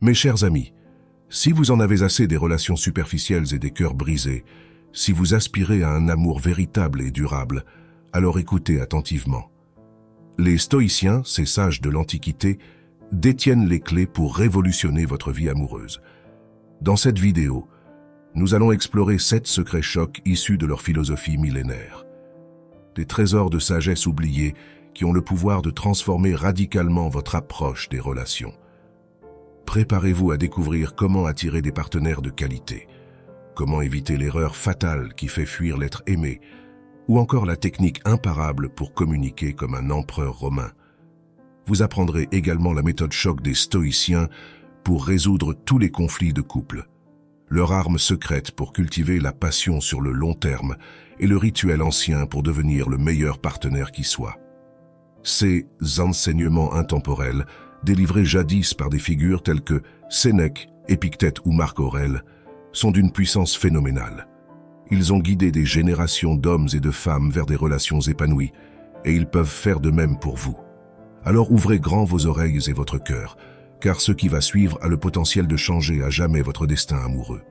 Mes chers amis, si vous en avez assez des relations superficielles et des cœurs brisés, si vous aspirez à un amour véritable et durable, alors écoutez attentivement. Les stoïciens, ces sages de l'Antiquité, détiennent les clés pour révolutionner votre vie amoureuse. Dans cette vidéo, nous allons explorer 7 secrets chocs issus de leur philosophie millénaire. Des trésors de sagesse oubliés qui ont le pouvoir de transformer radicalement votre approche des relations. Préparez-vous à découvrir comment attirer des partenaires de qualité, comment éviter l'erreur fatale qui fait fuir l'être aimé, ou encore la technique imparable pour communiquer comme un empereur romain. Vous apprendrez également la méthode choc des stoïciens pour résoudre tous les conflits de couple, leur arme secrète pour cultiver la passion sur le long terme et le rituel ancien pour devenir le meilleur partenaire qui soit. Ces enseignements intemporels, délivrés jadis par des figures telles que Sénèque, Épictète ou Marc Aurèle, sont d'une puissance phénoménale. Ils ont guidé des générations d'hommes et de femmes vers des relations épanouies, et ils peuvent faire de même pour vous. Alors ouvrez grand vos oreilles et votre cœur, car ce qui va suivre a le potentiel de changer à jamais votre destin amoureux.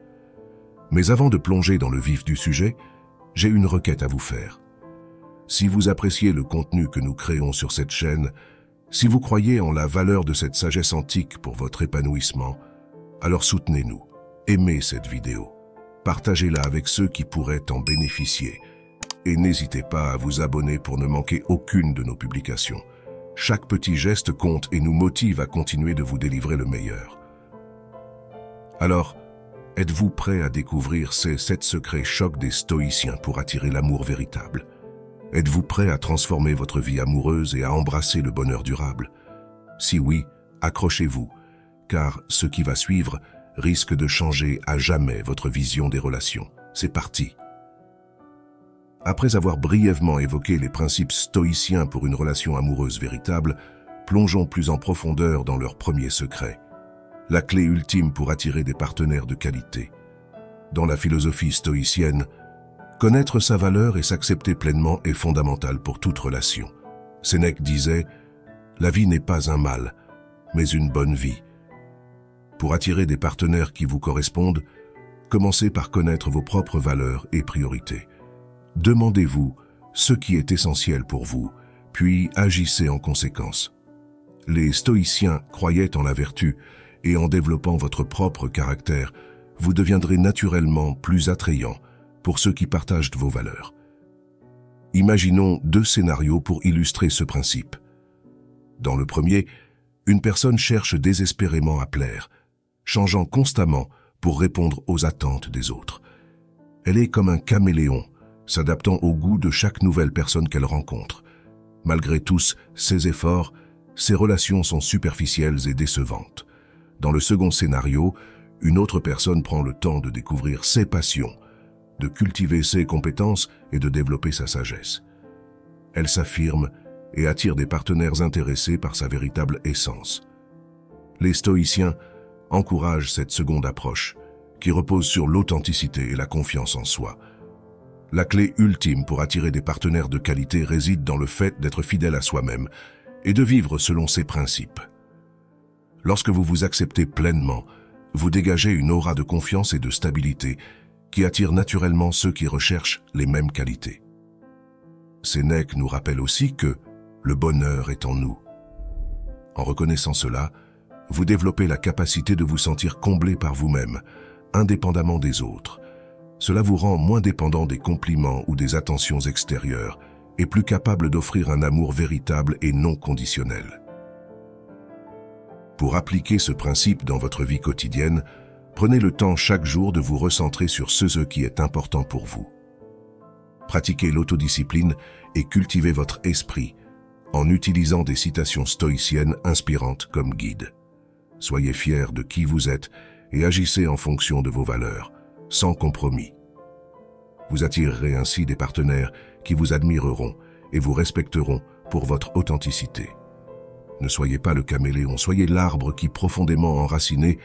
Mais avant de plonger dans le vif du sujet, j'ai une requête à vous faire. Si vous appréciez le contenu que nous créons sur cette chaîne, si vous croyez en la valeur de cette sagesse antique pour votre épanouissement, alors soutenez-nous, aimez cette vidéo, partagez-la avec ceux qui pourraient en bénéficier et n'hésitez pas à vous abonner pour ne manquer aucune de nos publications. Chaque petit geste compte et nous motive à continuer de vous délivrer le meilleur. Alors, êtes-vous prêt à découvrir ces 7 secrets chocs des stoïciens pour attirer l'amour véritable? Êtes-vous prêt à transformer votre vie amoureuse et à embrasser le bonheur durable? Si oui, accrochez-vous, car ce qui va suivre risque de changer à jamais votre vision des relations. C'est parti! Après avoir brièvement évoqué les principes stoïciens pour une relation amoureuse véritable, plongeons plus en profondeur dans leur premier secret. La clé ultime pour attirer des partenaires de qualité. Dans la philosophie stoïcienne, connaître sa valeur et s'accepter pleinement est fondamental pour toute relation. Sénèque disait « La vie n'est pas un mal, mais une bonne vie ». Pour attirer des partenaires qui vous correspondent, commencez par connaître vos propres valeurs et priorités. Demandez-vous ce qui est essentiel pour vous, puis agissez en conséquence. Les stoïciens croyaient en la vertu, et en développant votre propre caractère, vous deviendrez naturellement plus attrayant pour ceux qui partagent vos valeurs. Imaginons 2 scénarios pour illustrer ce principe. Dans le premier, une personne cherche désespérément à plaire, changeant constamment pour répondre aux attentes des autres. Elle est comme un caméléon, s'adaptant au goût de chaque nouvelle personne qu'elle rencontre. Malgré tous ses efforts, ses relations sont superficielles et décevantes. Dans le second scénario, une autre personne prend le temps de découvrir ses passions, de cultiver ses compétences et de développer sa sagesse. Elle s'affirme et attire des partenaires intéressés par sa véritable essence. Les stoïciens encouragent cette seconde approche, qui repose sur l'authenticité et la confiance en soi. La clé ultime pour attirer des partenaires de qualité réside dans le fait d'être fidèle à soi-même et de vivre selon ses principes. Lorsque vous vous acceptez pleinement, vous dégagez une aura de confiance et de stabilité qui attire naturellement ceux qui recherchent les mêmes qualités. Sénèque nous rappelle aussi que le bonheur est en nous. En reconnaissant cela, vous développez la capacité de vous sentir comblé par vous-même, indépendamment des autres. Cela vous rend moins dépendant des compliments ou des attentions extérieures et plus capable d'offrir un amour véritable et non conditionnel. Pour appliquer ce principe dans votre vie quotidienne, prenez le temps chaque jour de vous recentrer sur ce qui est important pour vous. Pratiquez l'autodiscipline et cultivez votre esprit en utilisant des citations stoïciennes inspirantes comme guide. Soyez fiers de qui vous êtes et agissez en fonction de vos valeurs, sans compromis. Vous attirerez ainsi des partenaires qui vous admireront et vous respecteront pour votre authenticité. Ne soyez pas le caméléon, soyez l'arbre qui, profondément enraciné,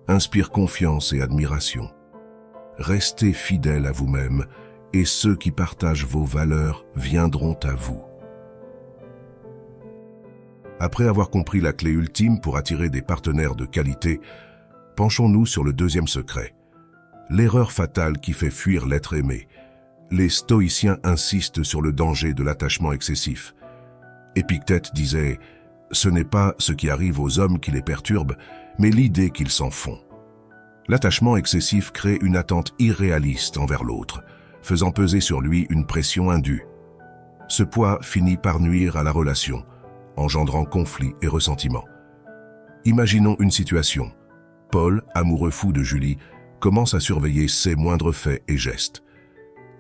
inspire confiance et admiration. Restez fidèle à vous-même et ceux qui partagent vos valeurs viendront à vous. Après avoir compris la clé ultime pour attirer des partenaires de qualité, Penchons-nous sur le deuxième secret. L'erreur fatale qui fait fuir l'être aimé. Les stoïciens insistent sur le danger de l'attachement excessif. Épictète disait « Ce n'est pas ce qui arrive aux hommes qui les perturbe, mais l'idée qu'ils s'en font ». L'attachement excessif crée une attente irréaliste envers l'autre, faisant peser sur lui une pression indue. Ce poids finit par nuire à la relation, engendrant conflits et ressentiments. Imaginons une situation. Paul, amoureux fou de Julie, commence à surveiller ses moindres faits et gestes.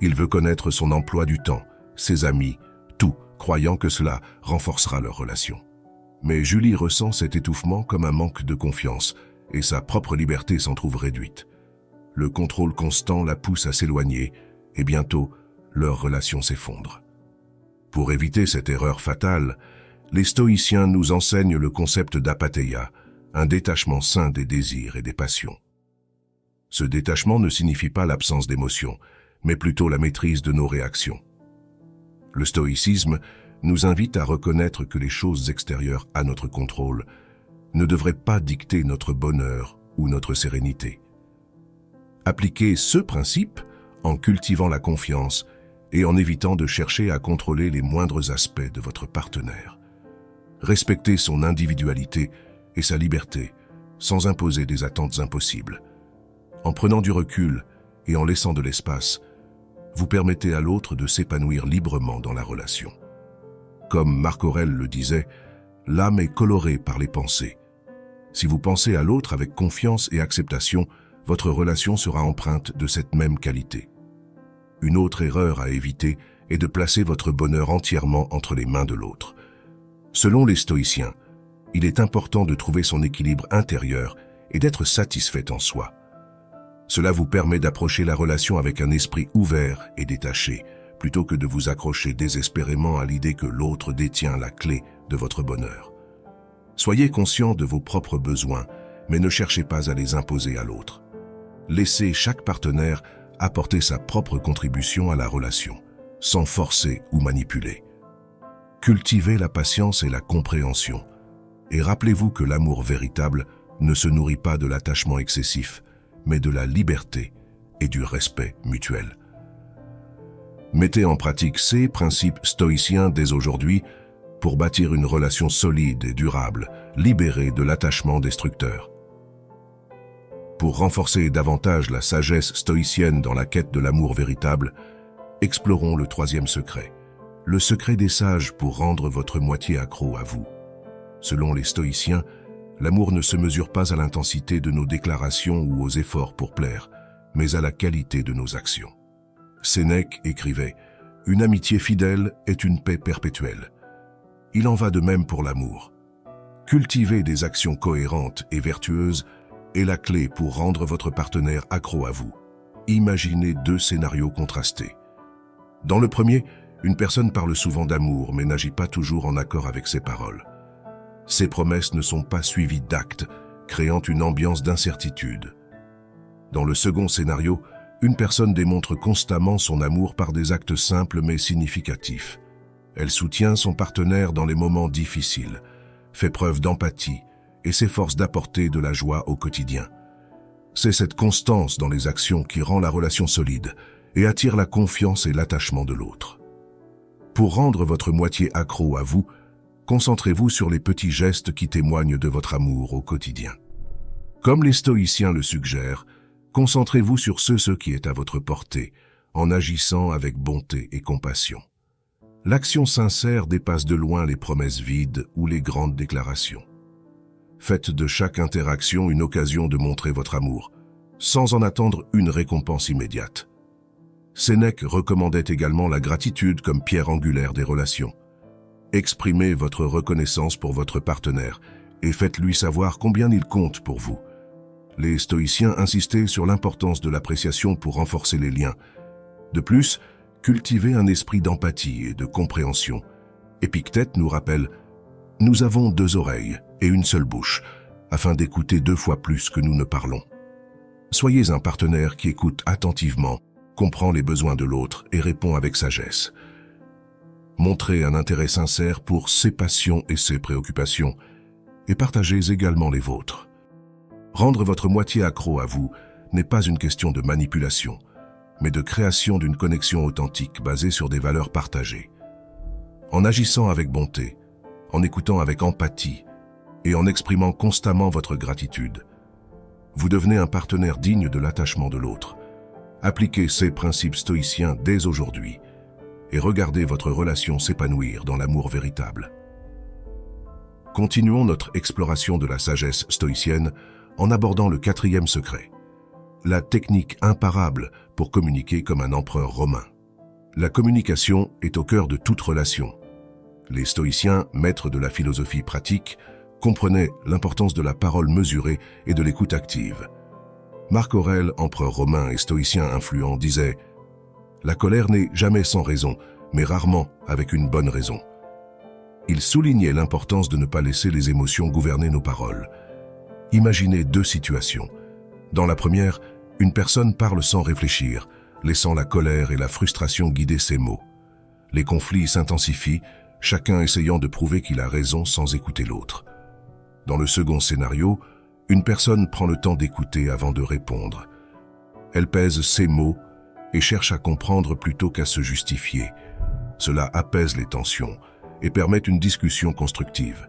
Il veut connaître son emploi du temps, ses amis, tout, croyant que cela renforcera leur relation. Mais Julie ressent cet étouffement comme un manque de confiance, et sa propre liberté s'en trouve réduite. Le contrôle constant la pousse à s'éloigner, et bientôt, leur relation s'effondre. Pour éviter cette erreur fatale, les stoïciens nous enseignent le concept d'apatheia, un détachement sain des désirs et des passions. Ce détachement ne signifie pas l'absence d'émotions, mais plutôt la maîtrise de nos réactions. Le stoïcisme nous invite à reconnaître que les choses extérieures à notre contrôle ne devraient pas dicter notre bonheur ou notre sérénité. Appliquez ce principe en cultivant la confiance et en évitant de chercher à contrôler les moindres aspects de votre partenaire. Respectez son individualité et sa liberté, sans imposer des attentes impossibles. En prenant du recul et en laissant de l'espace, vous permettez à l'autre de s'épanouir librement dans la relation. Comme Marc Aurèle le disait, l'âme est colorée par les pensées. Si vous pensez à l'autre avec confiance et acceptation, votre relation sera empreinte de cette même qualité. Une autre erreur à éviter est de placer votre bonheur entièrement entre les mains de l'autre. Selon les stoïciens, il est important de trouver son équilibre intérieur et d'être satisfait en soi. Cela vous permet d'approcher la relation avec un esprit ouvert et détaché, plutôt que de vous accrocher désespérément à l'idée que l'autre détient la clé de votre bonheur. Soyez conscient de vos propres besoins, mais ne cherchez pas à les imposer à l'autre. Laissez chaque partenaire apporter sa propre contribution à la relation, sans forcer ou manipuler. Cultivez la patience et la compréhension, et rappelez-vous que l'amour véritable ne se nourrit pas de l'attachement excessif, mais de la liberté et du respect mutuel. Mettez en pratique ces principes stoïciens dès aujourd'hui pour bâtir une relation solide et durable, libérée de l'attachement destructeur. Pour renforcer davantage la sagesse stoïcienne dans la quête de l'amour véritable, explorons le troisième secret, le secret des sages pour rendre votre moitié accro à vous. Selon les stoïciens, l'amour ne se mesure pas à l'intensité de nos déclarations ou aux efforts pour plaire, mais à la qualité de nos actions. Sénèque écrivait « Une amitié fidèle est une paix perpétuelle ». Il en va de même pour l'amour. Cultiver des actions cohérentes et vertueuses est la clé pour rendre votre partenaire accro à vous. Imaginez deux scénarios contrastés. Dans le premier, une personne parle souvent d'amour mais n'agit pas toujours en accord avec ses paroles. Ses promesses ne sont pas suivies d'actes, créant une ambiance d'incertitude. Dans le second scénario, une personne démontre constamment son amour par des actes simples mais significatifs. Elle soutient son partenaire dans les moments difficiles, fait preuve d'empathie et s'efforce d'apporter de la joie au quotidien. C'est cette constance dans les actions qui rend la relation solide et attire la confiance et l'attachement de l'autre. Pour rendre votre moitié accro à vous, concentrez-vous sur les petits gestes qui témoignent de votre amour au quotidien. Comme les stoïciens le suggèrent, concentrez-vous sur ce qui est à votre portée, en agissant avec bonté et compassion. L'action sincère dépasse de loin les promesses vides ou les grandes déclarations. Faites de chaque interaction une occasion de montrer votre amour, sans en attendre une récompense immédiate. Sénèque recommandait également la gratitude comme pierre angulaire des relations. Exprimez votre reconnaissance pour votre partenaire et faites-lui savoir combien il compte pour vous. Les stoïciens insistaient sur l'importance de l'appréciation pour renforcer les liens. De plus, cultivez un esprit d'empathie et de compréhension. Épictète nous rappelle « Nous avons deux oreilles et une seule bouche, afin d'écouter 2 fois plus que nous ne parlons. » Soyez un partenaire qui écoute attentivement, comprend les besoins de l'autre et répond avec sagesse. Montrez un intérêt sincère pour ses passions et ses préoccupations, et partagez également les vôtres. Rendre votre moitié accro à vous n'est pas une question de manipulation, mais de création d'une connexion authentique basée sur des valeurs partagées. En agissant avec bonté, en écoutant avec empathie et en exprimant constamment votre gratitude, vous devenez un partenaire digne de l'attachement de l'autre. Appliquez ces principes stoïciens dès aujourd'hui et regardez votre relation s'épanouir dans l'amour véritable. Continuons notre exploration de la sagesse stoïcienne en abordant le 4e secret, la technique imparable pour communiquer comme un empereur romain. La communication est au cœur de toute relation. Les stoïciens, maîtres de la philosophie pratique, comprenaient l'importance de la parole mesurée et de l'écoute active. Marc Aurèle, empereur romain et stoïcien influent, disait « La colère n'est jamais sans raison, mais rarement avec une bonne raison. » Il soulignait l'importance de ne pas laisser les émotions gouverner nos paroles. Imaginez 2 situations. Dans la première, une personne parle sans réfléchir, laissant la colère et la frustration guider ses mots. Les conflits s'intensifient, chacun essayant de prouver qu'il a raison sans écouter l'autre. Dans le second scénario, une personne prend le temps d'écouter avant de répondre. Elle pèse ses mots et cherche à comprendre plutôt qu'à se justifier. Cela apaise les tensions et permet une discussion constructive.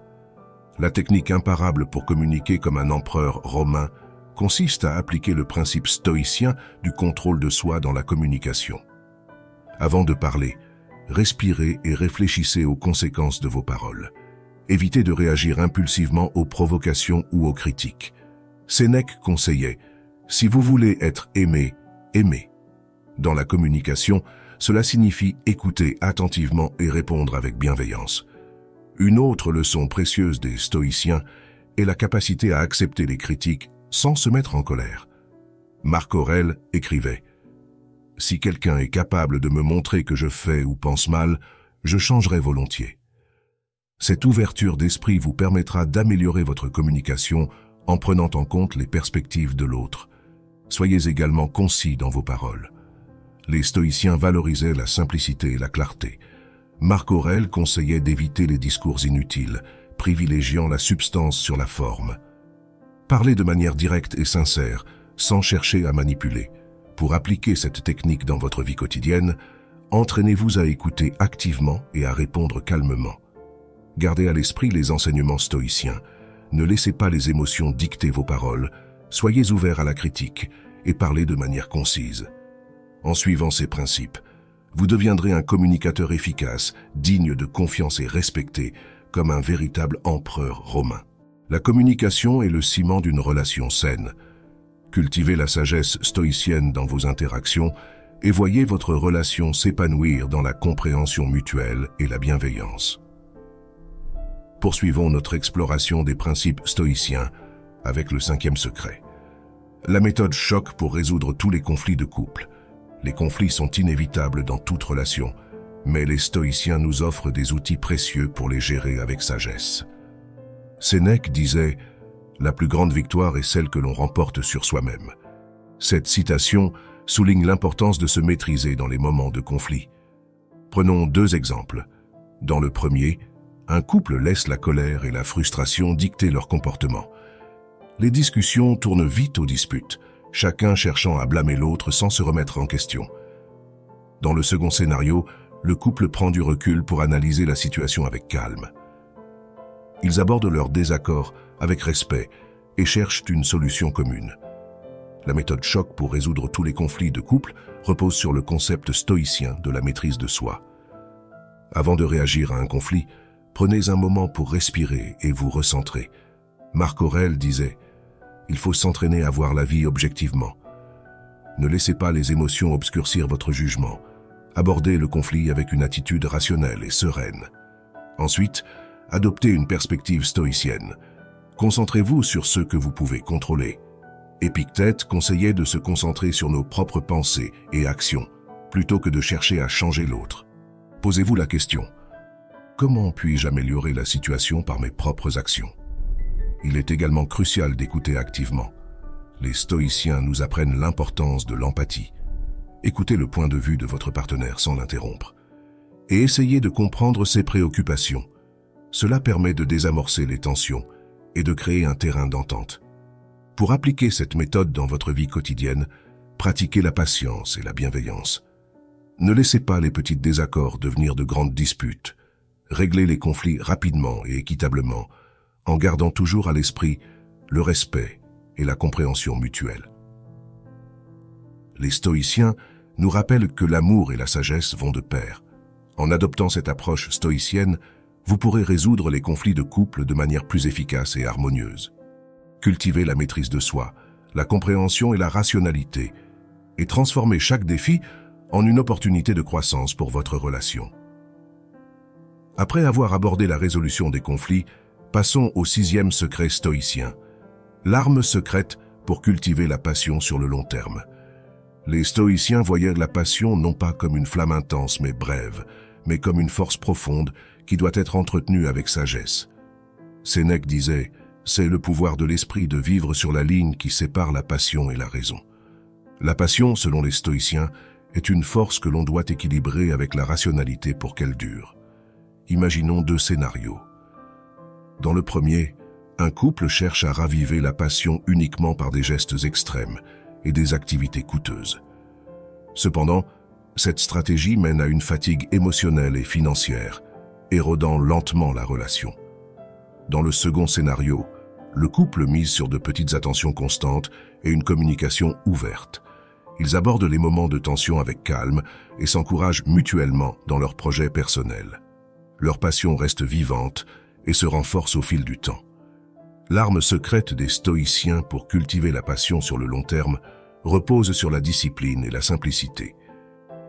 La technique imparable pour communiquer comme un empereur romain consiste à appliquer le principe stoïcien du contrôle de soi dans la communication. Avant de parler, respirez et réfléchissez aux conséquences de vos paroles. Évitez de réagir impulsivement aux provocations ou aux critiques. Sénèque conseillait « Si vous voulez être aimé, aimez ». Dans la communication, cela signifie écouter attentivement et répondre avec bienveillance. Une autre leçon précieuse des stoïciens est la capacité à accepter les critiques sans se mettre en colère. Marc Aurèle écrivait « Si quelqu'un est capable de me montrer que je fais ou pense mal, je changerai volontiers. » Cette ouverture d'esprit vous permettra d'améliorer votre communication en prenant en compte les perspectives de l'autre. Soyez également concis dans vos paroles. Les stoïciens valorisaient la simplicité et la clarté. Marc Aurèle conseillait d'éviter les discours inutiles, privilégiant la substance sur la forme. Parlez de manière directe et sincère, sans chercher à manipuler. Pour appliquer cette technique dans votre vie quotidienne, entraînez-vous à écouter activement et à répondre calmement. Gardez à l'esprit les enseignements stoïciens. Ne laissez pas les émotions dicter vos paroles. Soyez ouverts à la critique et parlez de manière concise. En suivant ces principes, vous deviendrez un communicateur efficace, digne de confiance et respecté, comme un véritable empereur romain. La communication est le ciment d'une relation saine. Cultivez la sagesse stoïcienne dans vos interactions et voyez votre relation s'épanouir dans la compréhension mutuelle et la bienveillance. Poursuivons notre exploration des principes stoïciens avec le 5e secret. La méthode choc pour résoudre tous les conflits de couple. Les conflits sont inévitables dans toute relation, mais les stoïciens nous offrent des outils précieux pour les gérer avec sagesse. Sénèque disait « La plus grande victoire est celle que l'on remporte sur soi-même ». Cette citation souligne l'importance de se maîtriser dans les moments de conflit. Prenons 2 exemples. Dans le premier, un couple laisse la colère et la frustration dicter leur comportement. Les discussions tournent vite aux disputes, chacun cherchant à blâmer l'autre sans se remettre en question. Dans le second scénario, le couple prend du recul pour analyser la situation avec calme. Ils abordent leur désaccord avec respect et cherchent une solution commune. La méthode choc pour résoudre tous les conflits de couple repose sur le concept stoïcien de la maîtrise de soi. Avant de réagir à un conflit, prenez un moment pour respirer et vous recentrer. Marc Aurèle disait « Il faut s'entraîner à voir la vie objectivement. Ne laissez pas les émotions obscurcir votre jugement. Abordez le conflit avec une attitude rationnelle et sereine. Ensuite, adoptez une perspective stoïcienne. Concentrez-vous sur ce que vous pouvez contrôler. Épictète conseillait de se concentrer sur nos propres pensées et actions, plutôt que de chercher à changer l'autre. Posez-vous la question. Comment puis-je améliorer la situation par mes propres actions? Il est également crucial d'écouter activement. Les stoïciens nous apprennent l'importance de l'empathie. Écoutez le point de vue de votre partenaire sans l'interrompre. Et essayez de comprendre ses préoccupations. Cela permet de désamorcer les tensions et de créer un terrain d'entente. Pour appliquer cette méthode dans votre vie quotidienne, pratiquez la patience et la bienveillance. Ne laissez pas les petits désaccords devenir de grandes disputes. Réglez les conflits rapidement et équitablement, en gardant toujours à l'esprit le respect et la compréhension mutuelle. Les stoïciens nous rappellent que l'amour et la sagesse vont de pair. En adoptant cette approche stoïcienne, vous pourrez résoudre les conflits de couple de manière plus efficace et harmonieuse. Cultivez la maîtrise de soi, la compréhension et la rationalité, et transformez chaque défi en une opportunité de croissance pour votre relation. Après avoir abordé la résolution des conflits, passons au 6e secret stoïcien, l'arme secrète pour cultiver la passion sur le long terme. Les stoïciens voyaient la passion non pas comme une flamme intense mais brève, mais comme une force profonde qui doit être entretenue avec sagesse. Sénèque disait « C'est le pouvoir de l'esprit de vivre sur la ligne qui sépare la passion et la raison ». La passion, selon les stoïciens, est une force que l'on doit équilibrer avec la rationalité pour qu'elle dure. Imaginons 2 scénarios. Dans le premier, un couple cherche à raviver la passion uniquement par des gestes extrêmes et des activités coûteuses. Cependant, cette stratégie mène à une fatigue émotionnelle et financière, érodant lentement la relation. Dans le second scénario, le couple mise sur de petites attentions constantes et une communication ouverte. Ils abordent les moments de tension avec calme et s'encouragent mutuellement dans leurs projets personnels. Leur passion reste vivante et se renforce au fil du temps. L'arme secrète des stoïciens pour cultiver la passion sur le long terme repose sur la discipline et la simplicité.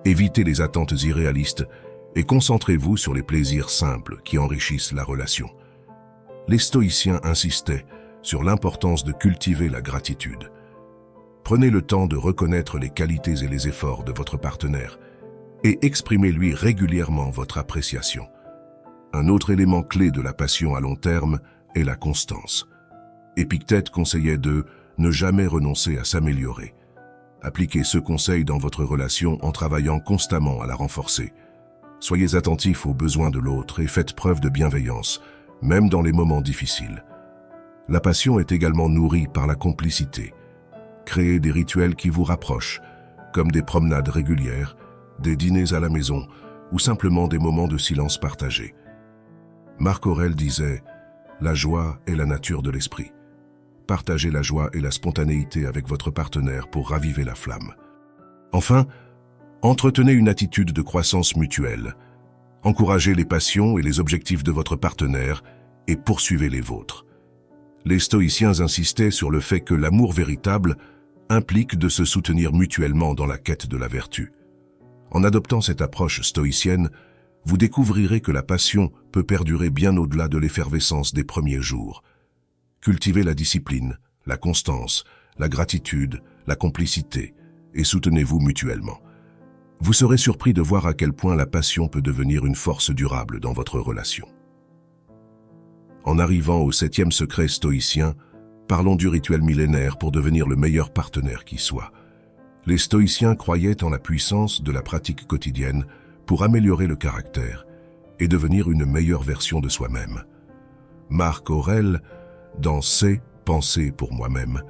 Évitez les attentes irréalistes et concentrez-vous sur les plaisirs simples qui enrichissent la relation. Les stoïciens insistaient sur l'importance de cultiver la gratitude. Prenez le temps de reconnaître les qualités et les efforts de votre partenaire et exprimez-lui régulièrement votre appréciation. Un autre élément clé de la passion à long terme est la constance. Épictète conseillait de ne jamais renoncer à s'améliorer. Appliquez ce conseil dans votre relation en travaillant constamment à la renforcer. Soyez attentifs aux besoins de l'autre et faites preuve de bienveillance, même dans les moments difficiles. La passion est également nourrie par la complicité. Créez des rituels qui vous rapprochent, comme des promenades régulières, des dîners à la maison ou simplement des moments de silence partagés. Marc Aurèle disait « La joie est la nature de l'esprit ». Partagez la joie et la spontanéité avec votre partenaire pour raviver la flamme. Enfin, entretenez une attitude de croissance mutuelle. Encouragez les passions et les objectifs de votre partenaire et poursuivez les vôtres. Les stoïciens insistaient sur le fait que l'amour véritable implique de se soutenir mutuellement dans la quête de la vertu. En adoptant cette approche stoïcienne, vous découvrirez que la passion peut perdurer bien au-delà de l'effervescence des premiers jours. Cultivez la discipline, la constance, la gratitude, la complicité et soutenez-vous mutuellement. Vous serez surpris de voir à quel point la passion peut devenir une force durable dans votre relation. En arrivant au 7e secret stoïcien, parlons du rituel millénaire pour devenir le meilleur partenaire qui soit. Les stoïciens croyaient en la puissance de la pratique quotidienne pour améliorer le caractère et devenir une meilleure version de soi-même. Marc Aurèle, dans Ses pensées pour moi-même,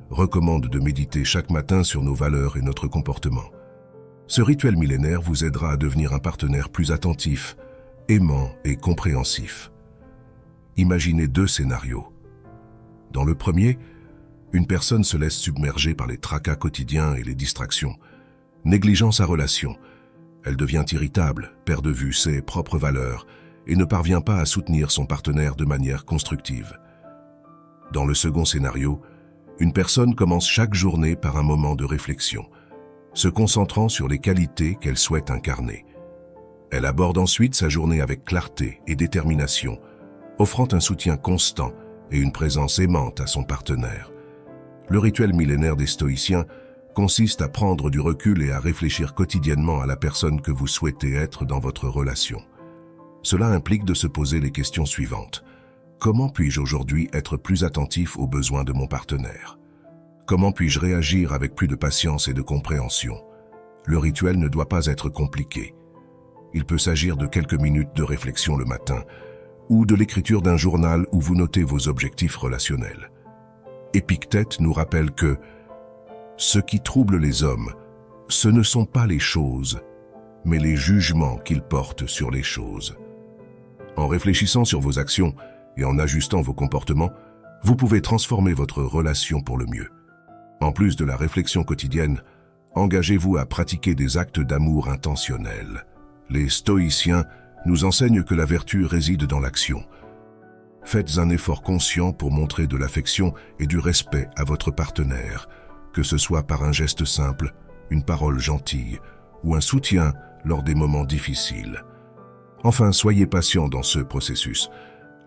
recommande de méditer chaque matin sur nos valeurs et notre comportement. Ce rituel millénaire vous aidera à devenir un partenaire plus attentif, aimant et compréhensif. Imaginez 2 scénarios. Dans le premier, une personne se laisse submerger par les tracas quotidiens et les distractions, négligeant sa relation. Elle devient irritable, perd de vue ses propres valeurs et ne parvient pas à soutenir son partenaire de manière constructive. Dans le second scénario, une personne commence chaque journée par un moment de réflexion, se concentrant sur les qualités qu'elle souhaite incarner. Elle aborde ensuite sa journée avec clarté et détermination, offrant un soutien constant et une présence aimante à son partenaire. Le rituel millénaire des stoïciens consiste à prendre du recul et à réfléchir quotidiennement à la personne que vous souhaitez être dans votre relation. Cela implique de se poser les questions suivantes. Comment puis-je aujourd'hui être plus attentif aux besoins de mon partenaire? Comment puis-je réagir avec plus de patience et de compréhension? Le rituel ne doit pas être compliqué. Il peut s'agir de quelques minutes de réflexion le matin ou de l'écriture d'un journal où vous notez vos objectifs relationnels. Épictète nous rappelle que ce qui trouble les hommes, ce ne sont pas les choses, mais les jugements qu'ils portent sur les choses. En réfléchissant sur vos actions et en ajustant vos comportements, vous pouvez transformer votre relation pour le mieux. En plus de la réflexion quotidienne, engagez-vous à pratiquer des actes d'amour intentionnels. Les stoïciens nous enseignent que la vertu réside dans l'action. Faites un effort conscient pour montrer de l'affection et du respect à votre partenaire, que ce soit par un geste simple, une parole gentille ou un soutien lors des moments difficiles. Enfin, soyez patient dans ce processus.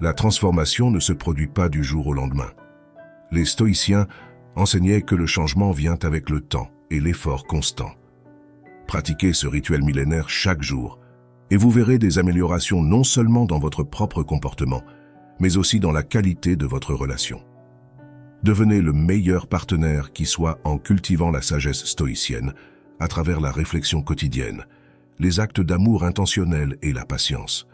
La transformation ne se produit pas du jour au lendemain. Les stoïciens enseignaient que le changement vient avec le temps et l'effort constant. Pratiquez ce rituel millénaire chaque jour et vous verrez des améliorations non seulement dans votre propre comportement, mais aussi dans la qualité de votre relation. Devenez le meilleur partenaire qui soit en cultivant la sagesse stoïcienne à travers la réflexion quotidienne, les actes d'amour intentionnels et la patience.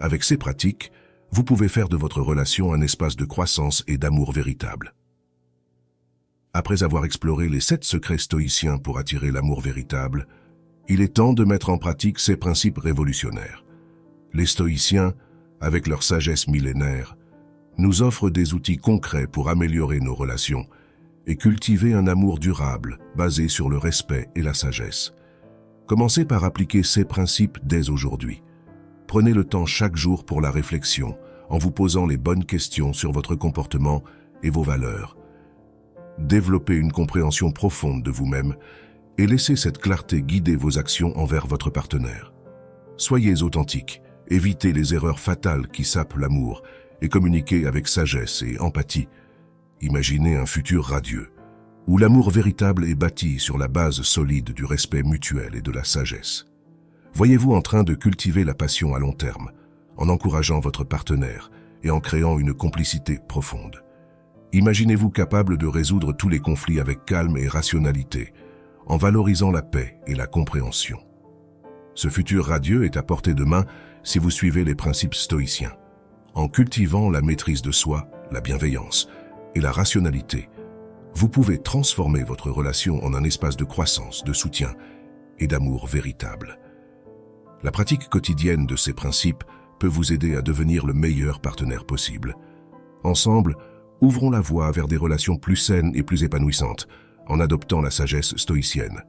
Avec ces pratiques, vous pouvez faire de votre relation un espace de croissance et d'amour véritable. Après avoir exploré les 7 secrets stoïciens pour attirer l'amour véritable, il est temps de mettre en pratique ces principes révolutionnaires. Les stoïciens, avec leur sagesse millénaire, nous offrent des outils concrets pour améliorer nos relations et cultiver un amour durable basé sur le respect et la sagesse. Commencez par appliquer ces principes dès aujourd'hui. Prenez le temps chaque jour pour la réflexion, en vous posant les bonnes questions sur votre comportement et vos valeurs. Développez une compréhension profonde de vous-même et laissez cette clarté guider vos actions envers votre partenaire. Soyez authentique, évitez les erreurs fatales qui sapent l'amour et communiquez avec sagesse et empathie. Imaginez un futur radieux, où l'amour véritable est bâti sur la base solide du respect mutuel et de la sagesse. Voyez-vous en train de cultiver la passion à long terme, en encourageant votre partenaire et en créant une complicité profonde. Imaginez-vous capable de résoudre tous les conflits avec calme et rationalité, en valorisant la paix et la compréhension. Ce futur radieux est à portée de main si vous suivez les principes stoïciens. En cultivant la maîtrise de soi, la bienveillance et la rationalité, vous pouvez transformer votre relation en un espace de croissance, de soutien et d'amour véritable. La pratique quotidienne de ces principes peut vous aider à devenir le meilleur partenaire possible. Ensemble, ouvrons la voie vers des relations plus saines et plus épanouissantes en adoptant la sagesse stoïcienne.